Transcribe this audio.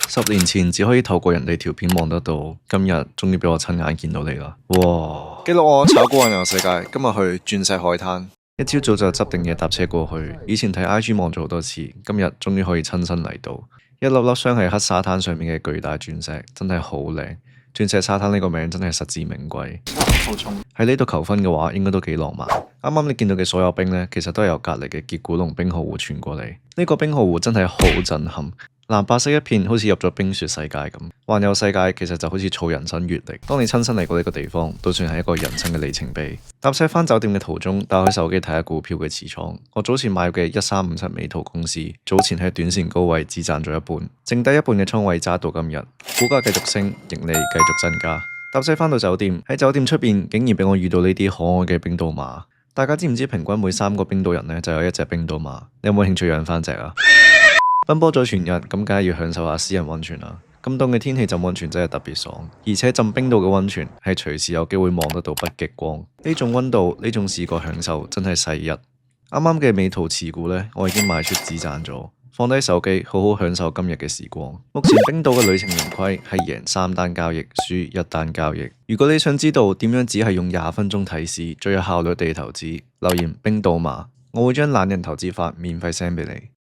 10年前只可以透過人哋條片望得到，今日終於俾我親眼見到你啦！哇！記錄我炒股環遊世界，今日去鑽石海灘。一朝早就執定嘢搭車過去，以前睇 IG 望咗好多次，今日終於可以親身嚟到。一粒粒鑲喺黑沙灘上面嘅巨大鑽石，真係好靚。鑽石沙灘呢個名真係實至名歸。好重。喺呢度求婚嘅話，應該都幾浪漫。啱啱你見到嘅所有冰呢，其實都係由隔籬嘅傑古龍冰河湖傳過嚟。呢個冰河湖真係好震撼。藍白色一片，好似入咗冰雪世界咁。環遊世界其實就好似儲人生閱歷。當你親身嚟過呢個地方，都算係一個人生嘅里程碑。搭車返酒店嘅途中，打開手機睇下股票嘅持倉。我早前買嘅1357美圖公司，早前喺短線高位只賺咗一半，剩低一半嘅倉位揸到今日，股價繼續升，盈利繼續增加。搭車返到酒店，喺酒店出邊竟然俾我遇到呢啲可愛嘅冰島馬。大家知唔知平均每3個冰島人呢就有一隻冰島馬？你有冇興趣養返隻啊？奔波咗全日，咁梗係要享受下私人溫泉啦。咁凍嘅天氣浸溫泉真係特別爽，而且浸冰島嘅溫泉係隨時有機會望得到北極光。呢種溫度，呢種視覺享受真係世一。啱啱嘅美圖持股呢，我已經賣出止賺咗，放低手機，好好享受今日嘅時光。目前冰島嘅旅程盈虧係贏3單交易，輸1單交易。如果你想知道點樣只係用20分鐘睇市，最有效率地投資，留言冰島馬，我會將懶人投資法免費 send 俾你。